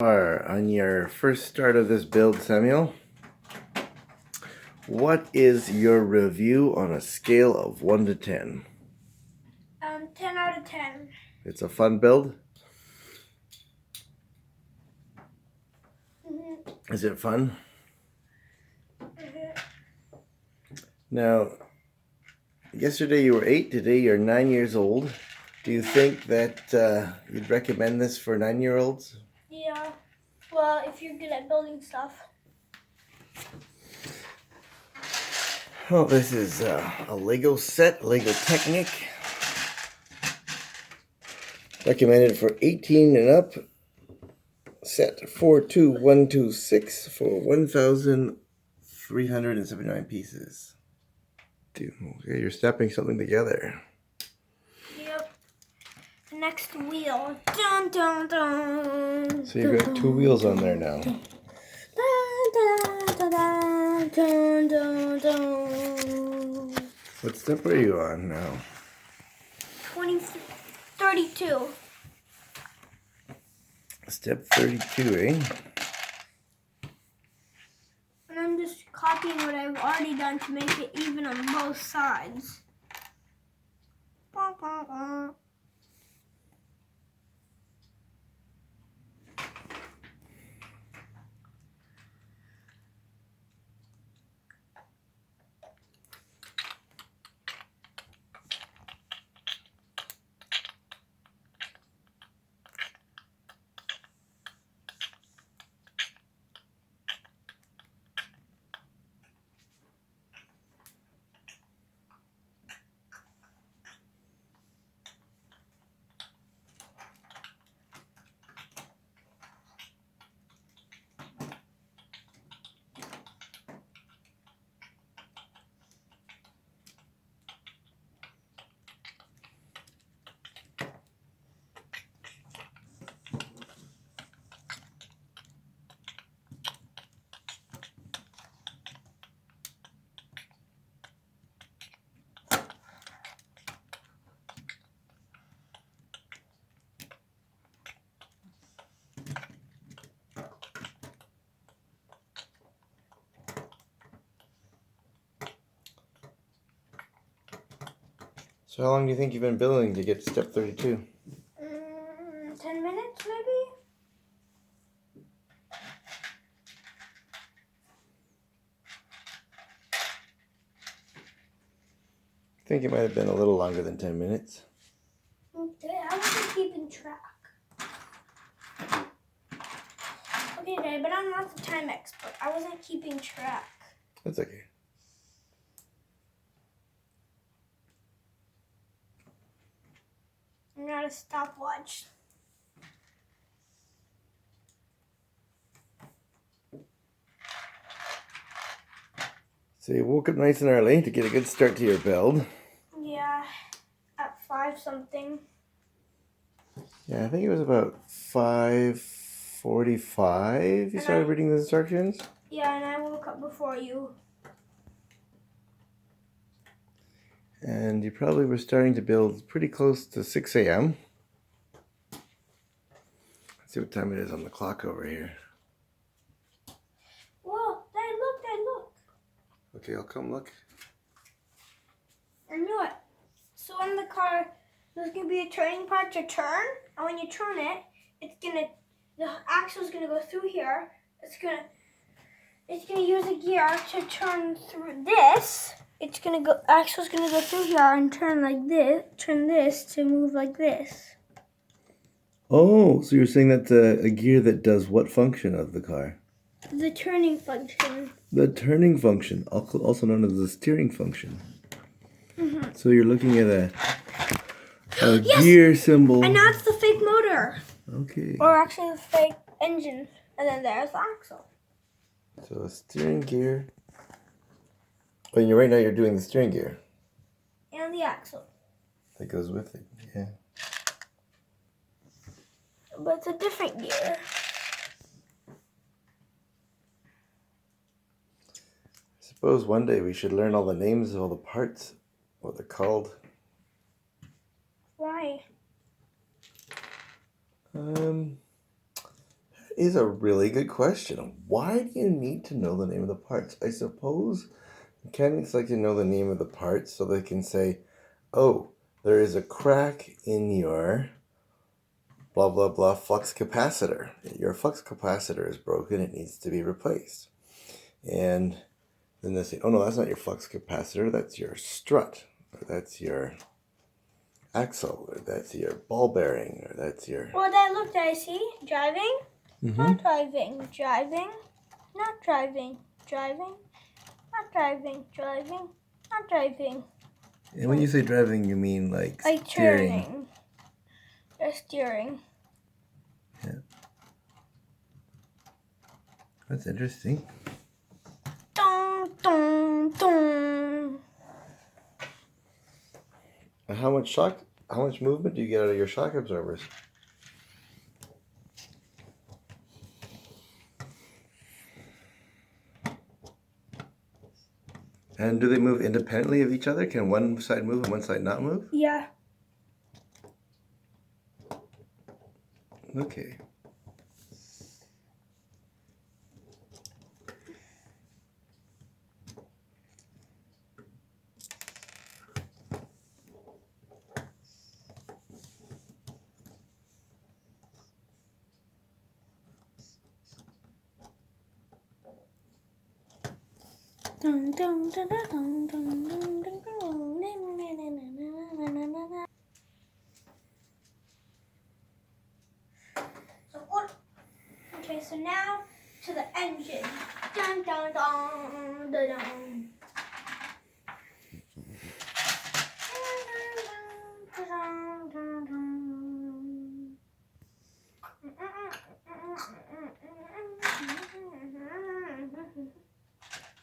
On your first start of this build, Samuel, what is your review on a scale of 1 to 10? 10 out of 10. It's a fun build? Mm-hmm. Is it fun? Mm-hmm. Now, yesterday you were 8, today you're 9 years old. Do you think that you'd recommend this for 9-year-olds? Yeah. Well, if you're good at building stuff. Well, this is a Lego set, Lego Technic. Recommended for 18 and up. Set 42126 for 1,379 pieces. Dude, okay, you're stepping something together. Yep. The next wheel. Dun, dun, dun. So you've got 2 wheels on there now. Dun, dun, dun, dun, dun, dun. What step are you on now? 32. Step 32, eh? And I'm just copying what I've already done to make it even on both sides. So how long do you think you've been building to get to step 32? 10 minutes maybe? I think it might have been a little longer than 10 minutes. Okay, I wasn't keeping track. Okay, Dad, but I'm not the time expert. I wasn't keeping track. That's okay. I'm not a stopwatch. So you woke up nice and early to get a good start to your build. Yeah, at 5 something. Yeah, I think it was about 5:45 you started reading the instructions. Yeah, and I woke up before you. And you probably were starting to build pretty close to 6 a.m. Let's see what time it is on the clock over here. Whoa, Dad, look. Okay, I'll come look. I knew it. So on the car, there's going to be a turning part to turn. And when you turn it, the axle's going to go through here. It's going to use a gear to turn through this. Axle's going to go through here and turn like this. Turn this to move like this. Oh, so you're saying that's a gear that does what function of the car? The turning function. The turning function, also known as the steering function. Mm-hmm. So you're looking at a Yes! gear symbol. And that's the fake motor. Okay. Or actually the fake engine. And then there's the axle. So a steering gear. Oh, right now you're doing the steering gear. And the axle. That goes with it, yeah. But it's a different gear. I suppose one day we should learn all the names of all the parts, what they're called. Why? is a really good question. Why do you need to know the name of the parts? I suppose mechanics like to know the name of the parts so they can say, oh, there is a crack in your blah, blah, blah flux capacitor. Your flux capacitor is broken. It needs to be replaced. And then they say, oh, no, that's not your flux capacitor. That's your strut. Or that's your axle. Or that's your ball bearing. Or that's your... Well, then look, I see. Driving, Mm-hmm. not driving, driving, not driving, driving, not driving, driving, not driving. And when you say driving, you mean like steering. Turning. Just steering. Yeah. That's interesting. Dun, dun, dun. How much movement do you get out of your shock absorbers? And do they move independently of each other? Can one side move and one side not move? Yeah. Okay. Dun, dun, dun, dun, dun, dun, dun, dun, okay, so now to the engine. Dun, dun, dun, dun, dun.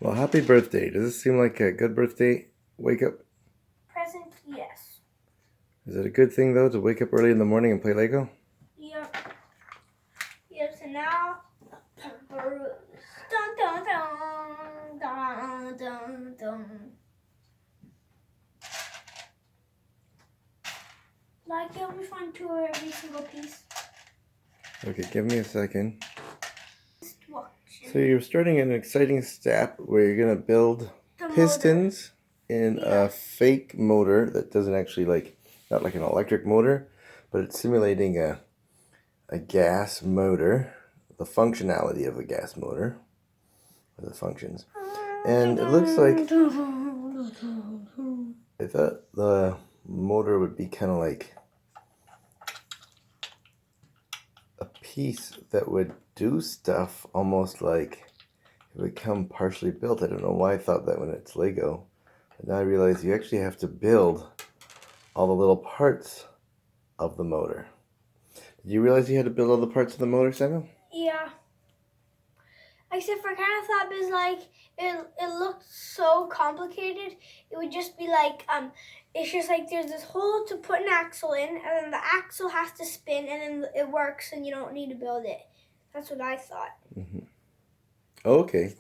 Well, happy birthday. Does this seem like a good birthday wake up? Present, yes. Is it a good thing, though, to wake up early in the morning and play Lego? Yep. Yep, so now, dun, dun, dun, dun, dun, dun. Like, it'll be fun to tour every single piece. Okay, give me a second. Watch. So you're starting an exciting step where you're going to build The pistons in Yeah. a fake motor that doesn't actually not like an electric motor, but it's simulating a gas motor, the functionality of a gas motor, or the functions. And it looks like I thought the motor would be kind of like a piece that would do stuff almost like it would come partially built. I don't know why I thought that when it's Lego. But now I realize you actually have to build all the little parts of the motor. Did you realize you had to build all the parts of the motor, Samuel? Yeah. Except for I kind of thought because like it looked so complicated. It would just be like it's just like there's this hole to put an axle in, and then the axle has to spin, and then it works, and you don't need to build it. That's what I thought. Mm-hmm. Okay.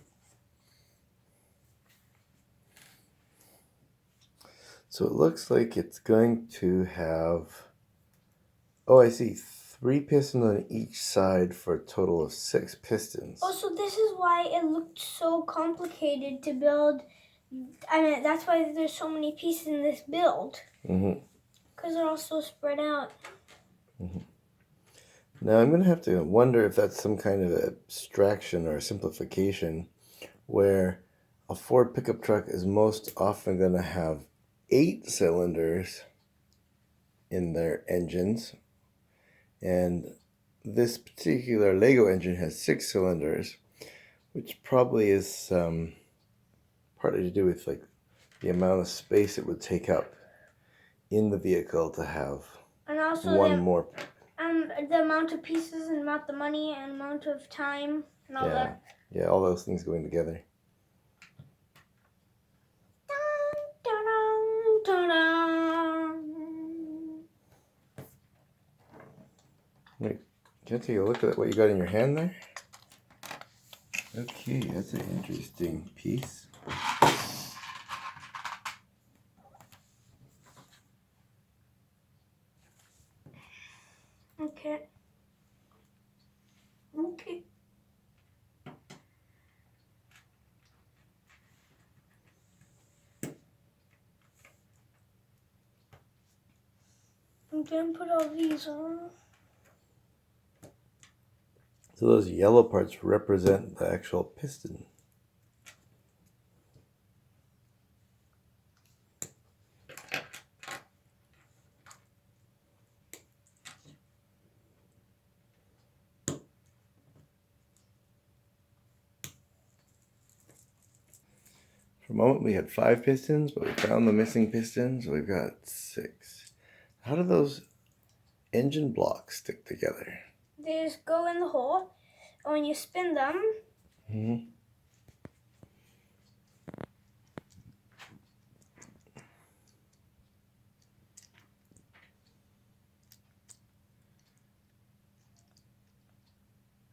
So it looks like it's going to have, oh, I see, 3 pistons on each side for a total of 6 pistons. Oh, so this is why it looked so complicated to build. I mean, that's why there's so many pieces in this build. Mm-hmm. Because they're all so spread out. Mm-hmm. Now I'm going to have to wonder if that's some kind of abstraction or simplification where a Ford pickup truck is most often going to have 8 cylinders in their engines, and this particular Lego engine has 6 cylinders, which probably is partly to do with like the amount of space it would take up in the vehicle to have And also one more. The amount of pieces and amount of money and amount of time and all that. Yeah, all those things going together. Dun, dun, dun, dun. Wait, can I take a look at what you got in your hand there? Okay, that's an interesting piece. Okay. Okay. gonna put all these on. So those yellow parts represent the actual piston. For a moment we had 5 pistons, but we found the missing piston, so we've got 6. How do those engine blocks stick together? They just go in the hole, and when you spin them, Mm-hmm.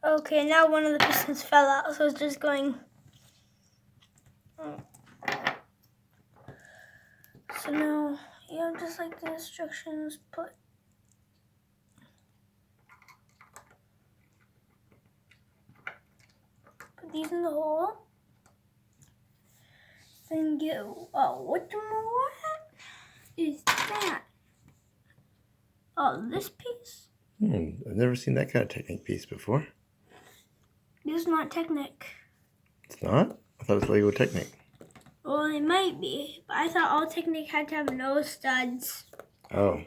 okay, now one of the pistons fell out, so it's just going. So now you have just like the instructions, put these in the hole. Then get what is that? Oh, this piece? I've never seen that kind of technique piece before. This is not Technic. It's not? I thought it was Lego Technic. Well, it might be, but I thought all Technic had to have no studs. Oh,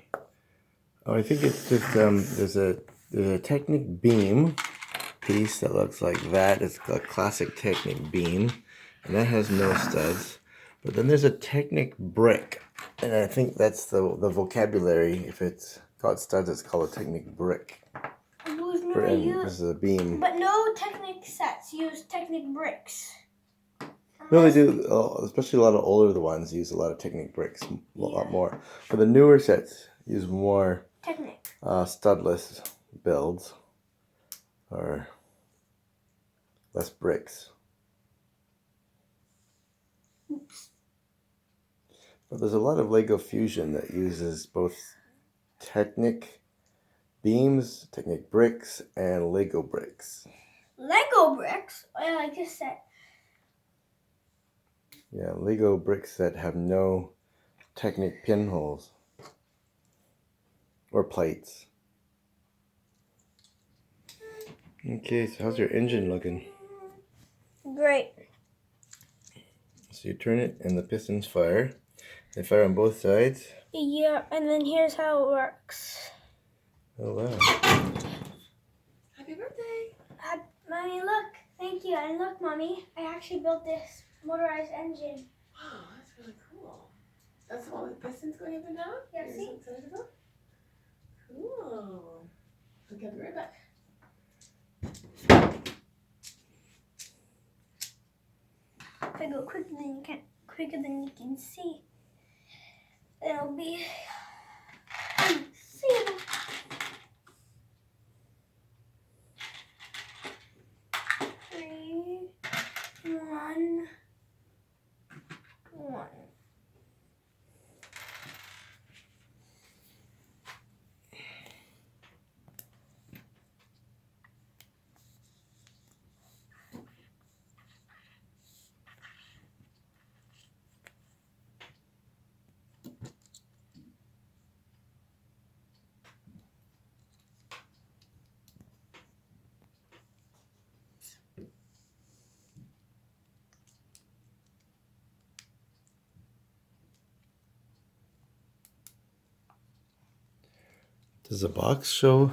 I think it's just there's a Technic beam piece that looks like that. It's a classic Technic beam, and that has no studs. But then there's a Technic brick, and I think that's the vocabulary. If it's got studs, it's called a Technic brick. This is a beam. But no Technic sets use Technic bricks. No, they do. Especially a lot of older ones use a lot of Technic bricks, a lot more. But the newer sets use more Technic. Studless builds or less bricks. Oops. But there's a lot of Lego Fusion that uses both Technic beams, Technic bricks, and Lego bricks. Lego bricks? I like this set. Yeah, Lego bricks that have no Technic pinholes or plates. Okay, so how's your engine looking? Great. So you turn it and the pistons fire. They fire on both sides. Yeah, and then here's how it works. Oh wow. Happy birthday! Mommy, look. Thank you. And look, Mommy, I actually built this motorized engine. Wow, that's really cool. That's all the pistons going up and down? Yeah, You're see? so excited about? Cool. Okay, I'll be right back. If I go quicker than you can see, it'll be unseeable. 3, 1, 1. Does the box show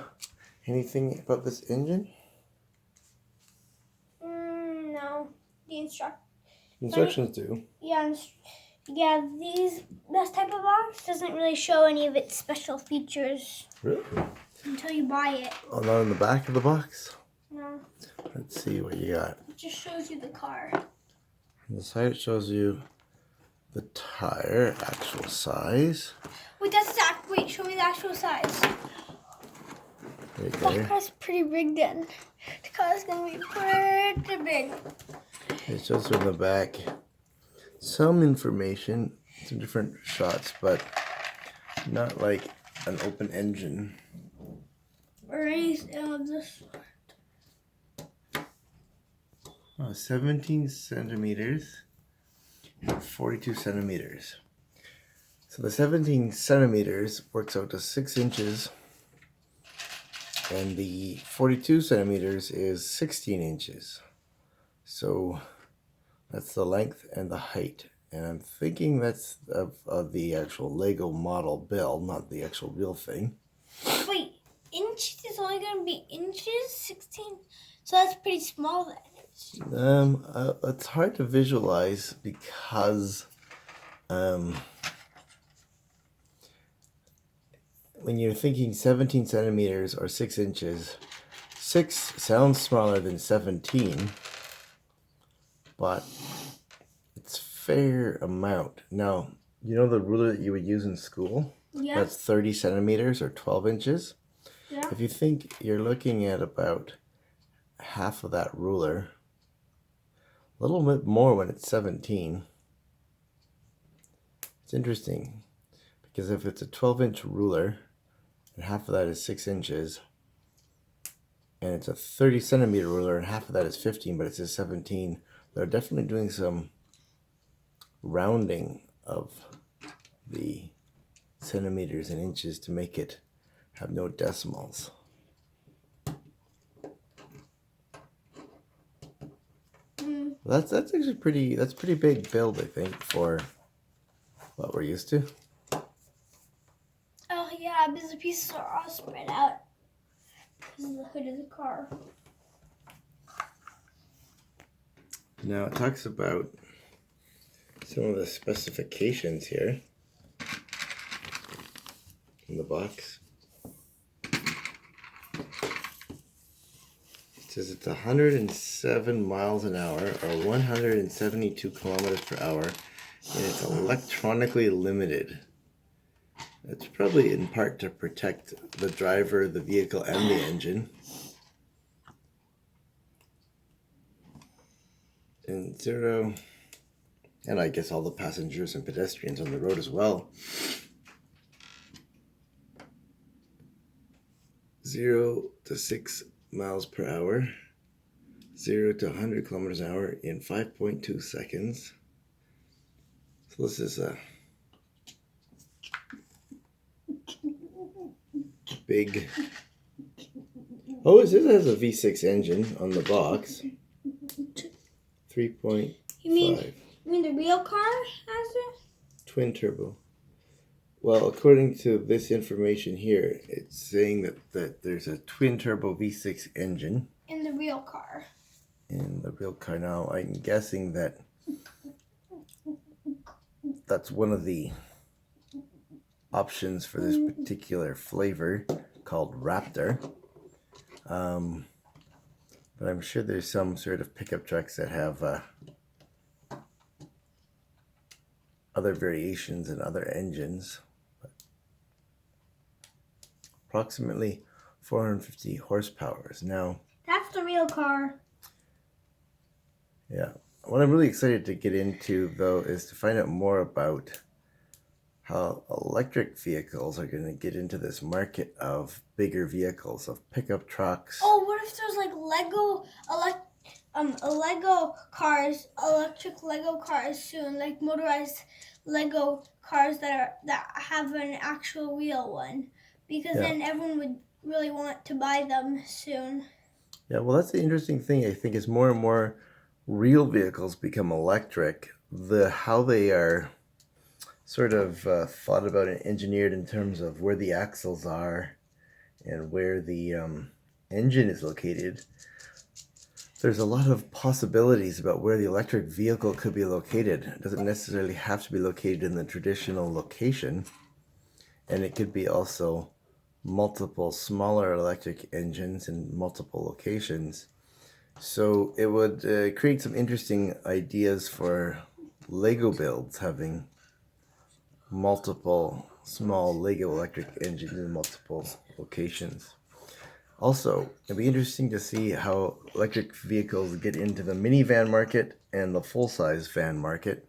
anything about this engine? No, the Instructions do. Yeah, this type of box doesn't really show any of its special features. Really? Until you buy it. Oh, not in the back of the box? No, Let's see what you got. it just shows you the car. On the side it shows you the tire, actual size. Wait, show me the actual size. Right That there. car's pretty big then. The car's gonna be pretty big. It shows you in the back some information, some different shots, but not like an open engine. Or anything of this. 17 centimeters and 42 centimeters. So the 17 centimeters works out to 6 inches, and the 42 centimeters is 16 inches. So that's the length and the height. And I'm thinking that's of the actual Lego model build, not the actual real thing. Wait, inches is only going to be inches? 16? So that's pretty small then. It's hard to visualize because when you're thinking 17 centimeters or 6 inches, 6 sounds smaller than 17, but it's fair amount. Now, you know the ruler that you would use in school? Yeah. That's 30 centimeters or 12 inches. Yeah. If you think you're looking at about half of that ruler, a little bit more when it's 17. It's interesting because if it's a 12-inch ruler and half of that is 6 inches, and it's a 30 centimeter ruler and half of that is 15, but it says 17, they're definitely doing some rounding of the centimeters and inches to make it have no decimals. That's actually pretty big build, I think, for what we're used to. Oh yeah, because the pieces are all spread out because of the hood of the car. Now it talks about some of the specifications here in the box. It says it's 107 miles an hour or 172 kilometers per hour, and it's electronically limited. That's probably in part to protect the driver, the vehicle, and the engine. And 0, and I guess all the passengers and pedestrians on the road as well. 0 to 6 miles per hour, 0 to 100 kilometers an hour in 5.2 seconds. So this is a big. Oh, it says it has a V6 engine on the box. 3.5. You mean the real car has it? Twin turbo. Well, according to this information here, it's saying that there's a twin turbo V6 engine In the real car. in the real car. Now, I'm guessing that that's one of the options for this particular flavor called Raptor. But I'm sure there's some sort of pickup trucks that have other variations and other engines. Approximately 450 horsepower. Now, That's the real car. yeah. What I'm really excited to get into, though, is to find out more about how electric vehicles are going to get into this market of bigger vehicles, of pickup trucks. Oh, what if there's like Lego cars, electric Lego cars soon, like motorized Lego cars that have an actual real one, because then everyone would really want to buy them soon. Yeah, well, that's the interesting thing. I think as more and more real vehicles become electric, how they are sort of thought about and engineered in terms of where the axles are and where the engine is located. There's a lot of possibilities about where the electric vehicle could be located. It doesn't necessarily have to be located in the traditional location, and it could be also multiple smaller electric engines in multiple locations. So it would create some interesting ideas for Lego builds, having multiple small Lego electric engines in multiple locations. Also, it'd be interesting to see how electric vehicles get into the minivan market and the full-size van market,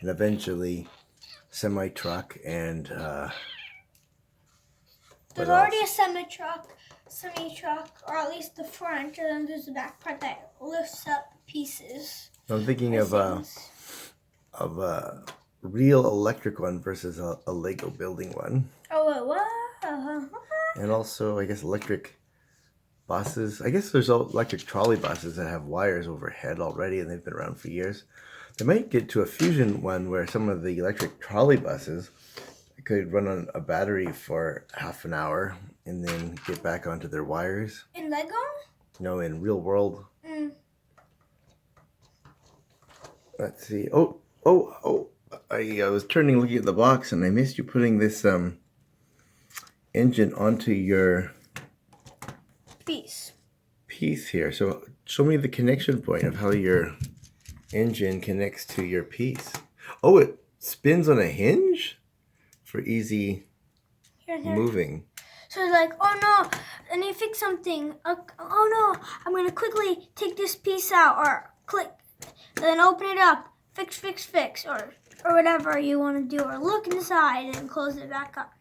and eventually semi-truck and There's already a semi-truck, or at least the front, and then there's the back part that lifts up pieces. I'm thinking of real electric one versus a Lego building one. Oh, what? And also, I guess, electric buses. I guess there's electric trolley buses that have wires overhead already, and they've been around for years. They might get to a fusion one where some of the electric trolley buses could run on a battery for half an hour and then get back onto their wires. In Lego? No, in real world. Mm. Let's see. Oh! I was turning, looking at the box, and I missed you putting this engine onto your piece here. So show me the connection point of how your engine connects to your piece. Oh, it spins on a hinge for easy Here. moving. So it's like, oh no, I need to fix something. Oh no, I'm gonna quickly take this piece out, or click, then open it up, fix, or whatever you want to do, or look inside and close it back up.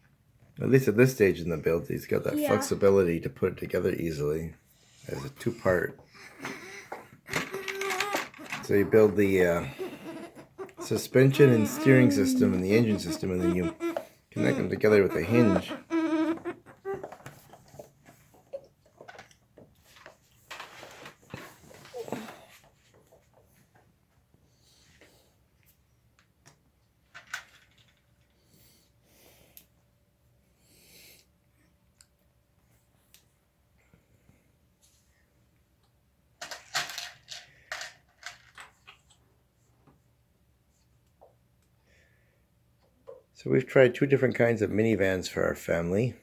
At least at this stage in the build, he's got that Yeah. flexibility to put it together easily as a two-part. So you build the suspension and steering system and the engine system, and then you connect them together with a hinge. So we've tried 2 different kinds of minivans for our family,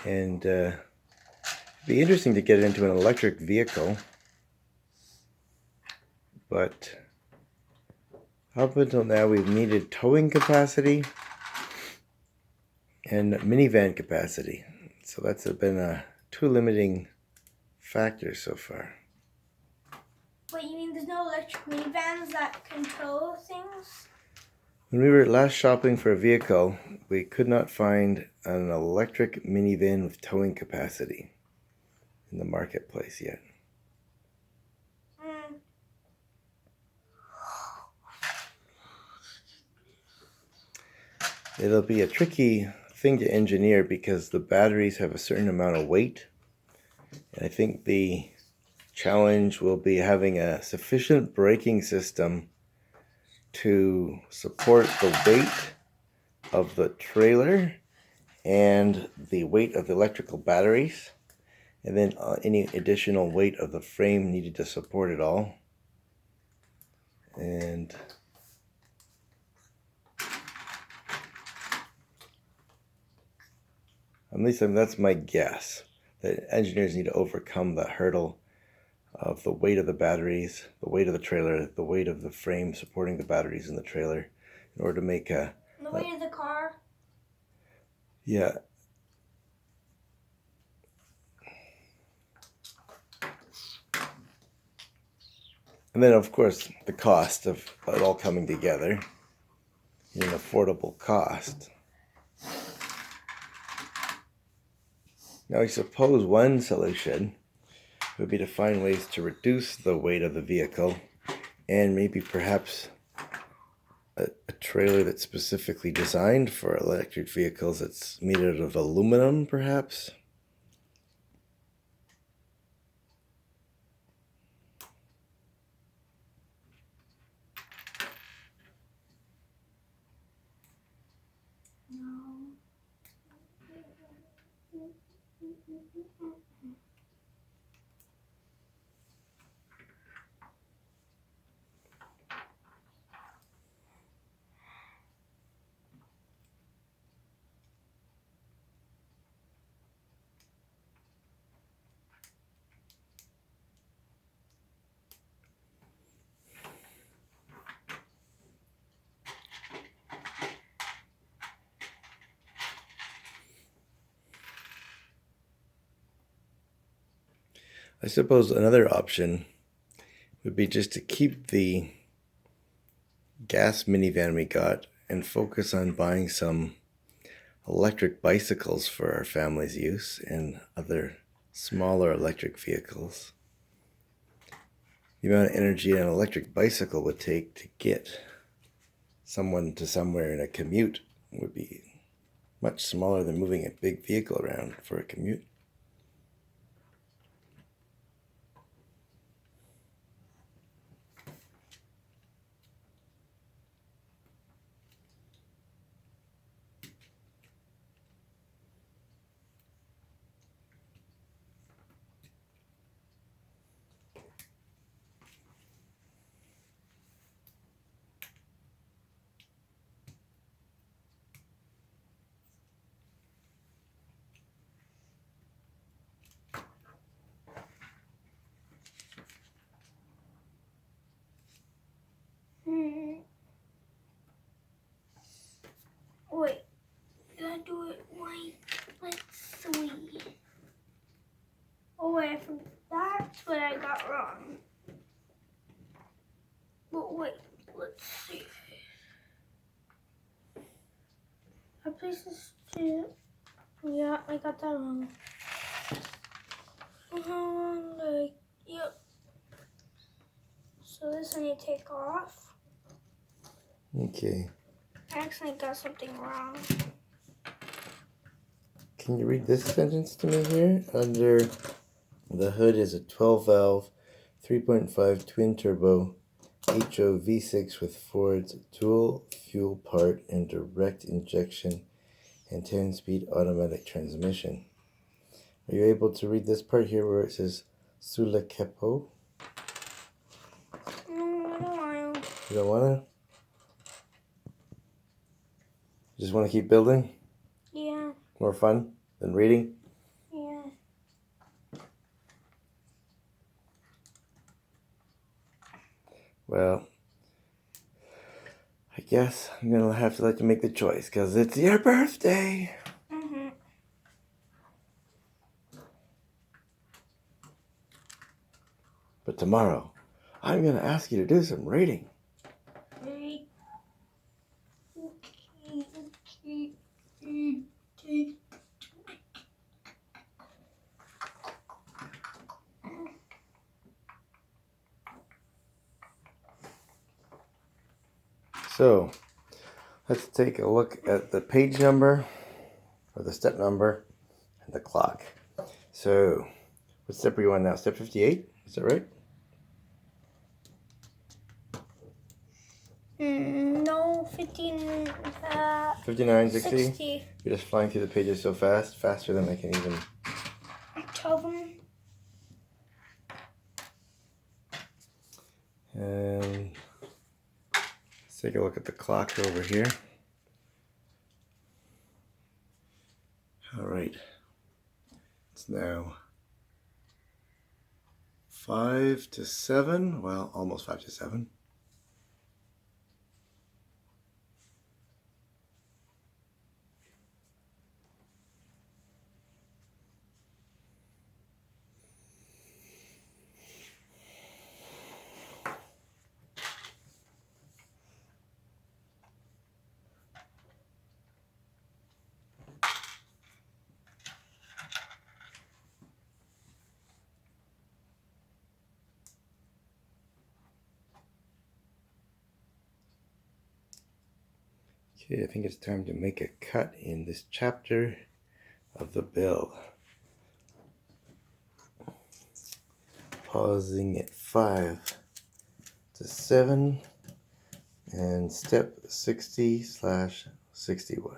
and it'd be interesting to get into an electric vehicle, but up until now we've needed towing capacity and minivan capacity, so that's been 2 limiting factors so far. Wait, you mean there's no electric minivans that can tow things? When we were last shopping for a vehicle, we could not find an electric minivan with towing capacity in the marketplace yet. It'll be a tricky thing to engineer because the batteries have a certain amount of weight, and I think the challenge will be having a sufficient braking system to support the weight of the trailer and the weight of the electrical batteries, and then any additional weight of the frame needed to support it all. And at least that's my guess, that engineers need to overcome the hurdle of the weight of the batteries, the weight of the trailer, the weight of the frame supporting the batteries in the trailer, in order to make The weight of the car? Yeah. And then, of course, the cost of it all coming together, an affordable cost. Now, I suppose one solution would be to find ways to reduce the weight of the vehicle, and maybe perhaps a trailer that's specifically designed for electric vehicles that's made out of aluminum, perhaps. I suppose another option would be just to keep the gas minivan we got and focus on buying some electric bicycles for our family's use and other smaller electric vehicles. The amount of energy an electric bicycle would take to get someone to somewhere in a commute would be much smaller than moving a big vehicle around for a commute. Wait, did I do it right? Let's see. Oh wait, that's what I got wrong. But wait, let's see. I placed this to. Yeah, I got that wrong. Yep. So this I need to take off. Okay. I actually got something wrong. Can you read this sentence to me here? Under the hood is a 12-valve, 3.5 twin-turbo HO V6 with Ford's dual fuel part and direct injection and 10-speed automatic transmission. Are you able to read this part here where it says Sulla Capo? No, I don't want to. You don't want to? You just want to keep building? Yeah, More fun than reading? yeah. Well, I guess I'm going to have to let you make the choice because it's your birthday. Mm-hmm. But tomorrow, I'm going to ask you to do some reading. Okay. Okay. So, let's take a look at the page number, or the step number, and the clock. So, what step are you on now? Step 58? Is that right? No, 15, 59, 60? 60. You're just flying through the pages so fast, faster than I can even... Tell them. And let's take a look at the clock over here. All right. It's now 5 to 7. Well, almost 5 to 7. Okay, I think it's time to make a cut in this chapter of the bill. Pausing at 5 to 7 and step 60/61.